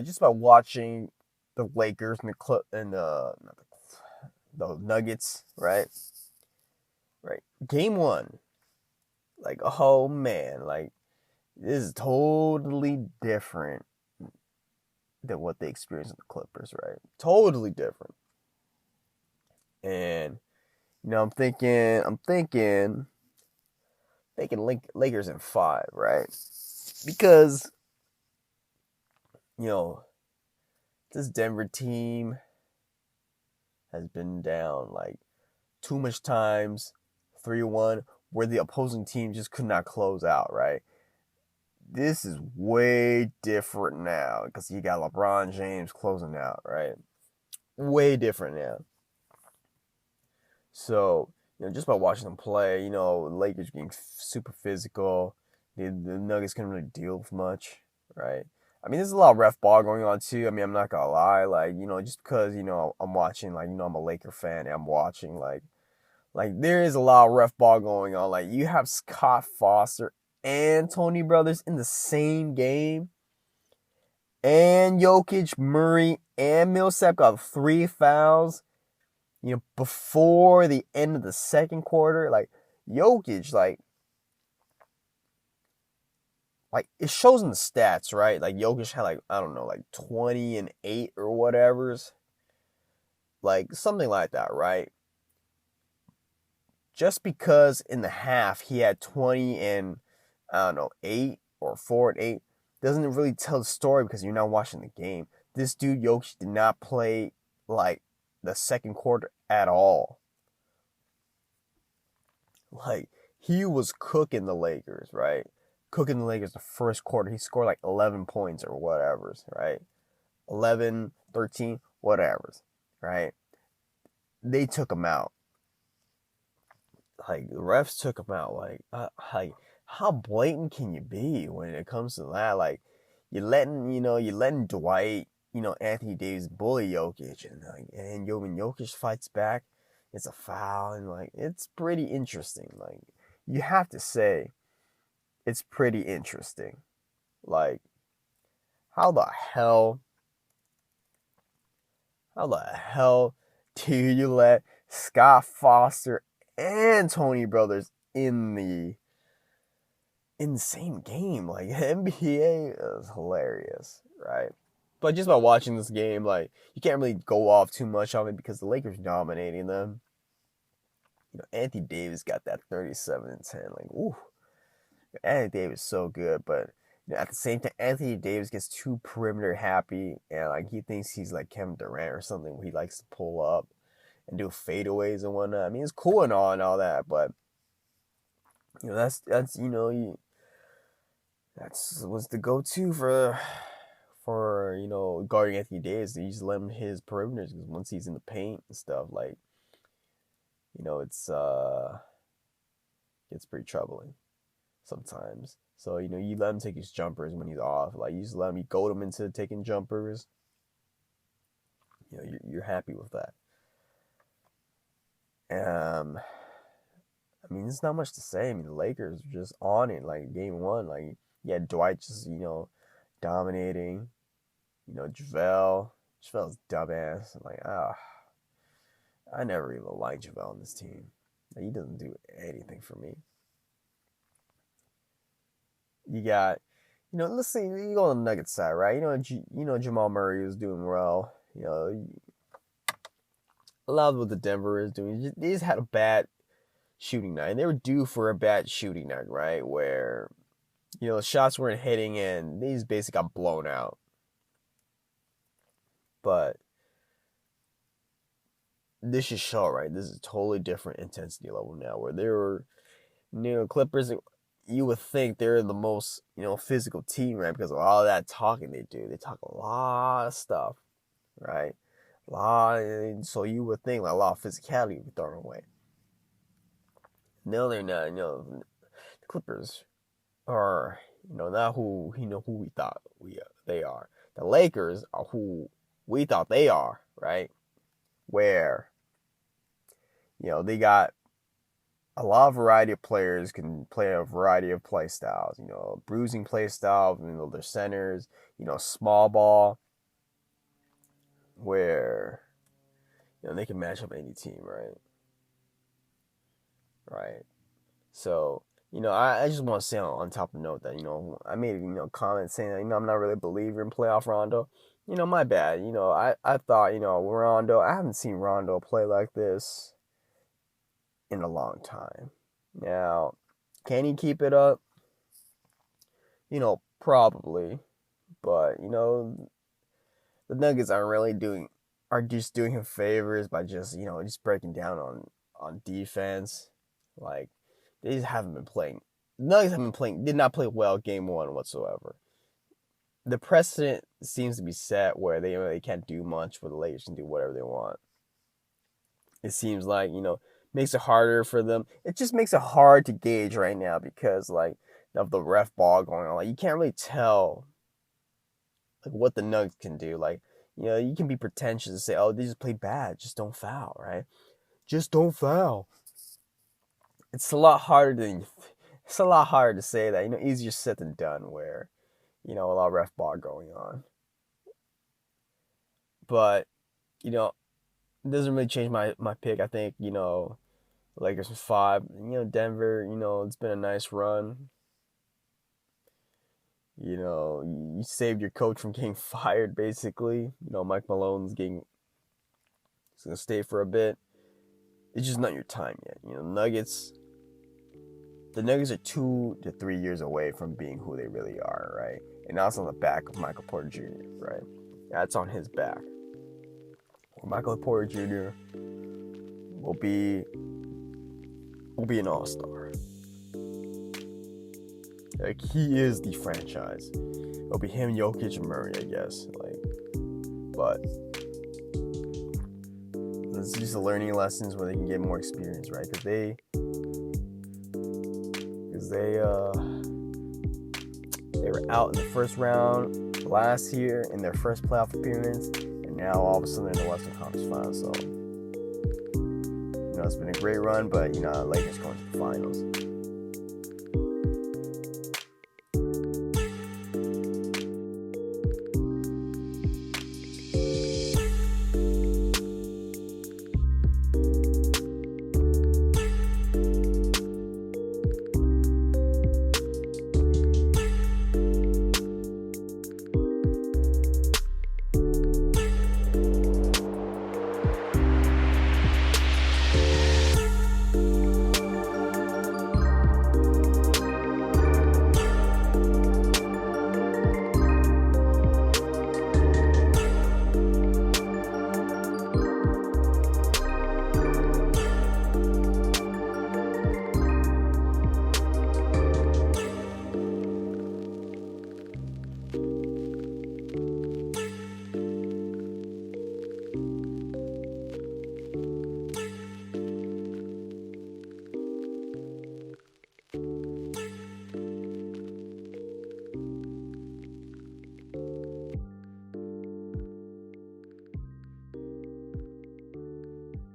just by watching the Lakers and the Nuggets, right? Right. Game one, like, oh man, like this is totally different than what they experienced with the Clippers, right? Totally different. And I'm thinking Lakers in five, right? Because you know this Denver team has been down like too much times, 3-1, where the opposing team just could not close out, right? This is way different now because you got LeBron James closing out, right? Way different now. So, just by watching them play, Lakers being super physical, the Nuggets couldn't really deal with much, right? I mean, there's a lot of ref ball going on too. I mean, I'm not gonna lie, like, just because, I'm watching, like, I'm a Laker fan and I'm watching, like there is a lot of ref ball going on. Like, you have Scott Foster and Tony Brothers in the same game, and Jokic, Murray, and Millsap got 3 fouls before the end of the second quarter. Like, Jokic, like it shows in the stats, right? Like, Jokic had, like, I don't know, like 20 and 8 or whatever's, like something like that, right? Just because in the half he had 20 and, I don't know, 8 or 4 and 8 doesn't really tell the story because you're not watching the game. This dude Jokic did not play like the second quarter at all. Like, he was cooking the Lakers, right? Cooking the Lakers the first quarter. He scored like 11 points or whatever's, right? 11, 13, whatever's, right? They took him out. Like, the refs took him out. Like, how blatant can you be when it comes to that? Like, you're letting Dwight, Anthony Davis bully Jokic, and when Jokic fights back, it's a foul, and like, it's pretty interesting. Like, you have to say, it's pretty interesting. Like, how the hell, how the hell do you let Scott Foster and Tony Brothers in the same game? Like, NBA is hilarious, right? But just by watching this game, like, you can't really go off too much on it because the Lakers dominating them. Anthony Davis got that 37 and 10. Like, ooh, Anthony Davis is so good, but at the same time, Anthony Davis gets too perimeter happy, and like he thinks he's like Kevin Durant or something, where he likes to pull up and do fadeaways and whatnot. I mean, it's cool and all that, but that's that's what's the go-to for guarding Anthony Davis. You just let him hit his perimeters because once he's in the paint and stuff, like, it's pretty troubling sometimes. So, you let him take his jumpers when he's off. Like, you just let him, goad him into taking jumpers. You're happy with that. I mean, there's not much to say. I mean, the Lakers are just on it. Like, game one, like, yeah, Dwight just, dominating. JaVale's dumbass. Like, I never even liked JaVale on this team. Like, he doesn't do anything for me. You got, let's see, you go on the Nuggets side, right? Jamal Murray is doing well. A lot of what the Denver is doing. They just had a bad shooting night. And they were due for a bad shooting night, right? Where, the shots weren't hitting and they just basically got blown out. But this should show, right? This is a totally different intensity level now, where they were, Clippers, you would think they're the most, physical team, right? Because of all that talking they do. They talk a lot of stuff, right? So you would think like a lot of physicality would be thrown away. No, they're not. The Clippers are, not who we thought they are. The Lakers are who we thought they are, right? Where, they got a lot of variety of players can play a variety of play styles. You know, bruising play style. You know, their centers. You know, small ball, where you know they can match up any team, right? Right. So, you know, I just want to say on top of the note that, you know, I made, you know, comments saying that, you know, I'm not really a believer in playoff Rondo. You know, my bad. You know, I thought, you know, Rondo, I haven't seen Rondo play like this in a long time. Now, can he keep it up? You know, probably. But, you know, the Nuggets are just doing him favors by just, you know, just breaking down on defense. Like, they just haven't been playing. The Nuggets haven't been playing, did not play well game one whatsoever. The precedent seems to be set where they really can't do much, where the Lakers can do whatever they want. It seems like, you know, makes it harder for them. It just makes it hard to gauge right now because, like, of the ref ball going on. Like, you can't really tell, like, what the Nuggets can do. Like, you know, you can be pretentious and say, oh, they just play bad. Just don't foul, right? Just don't foul. It's a lot harder to say that. You know, easier said than done. Where, you know, a lot of ref ball going on. But, you know, it doesn't really change my pick. I think, you know, Lakers was 5. You know, Denver, you know, it's been a nice run. You know, you saved your coach from getting fired, basically. You know, Mike Malone's going to stay for a bit. It's just not your time yet. You know, the Nuggets are 2 to 3 years away from being who they really are, right? And that's on the back of Michael Porter Jr., right? That's on his back. Michael Porter Jr. will be an all-star. Like, he is the franchise. It'll be him, Jokic, and Murray, I guess. Like, but it's just the learning lessons where they can get more experience, right? Because they were out in the first round last year in their first playoff appearance, and now all of a sudden they're in the Western Conference Finals. So, you know, it's been a great run, but, you know, Lakers going to the finals.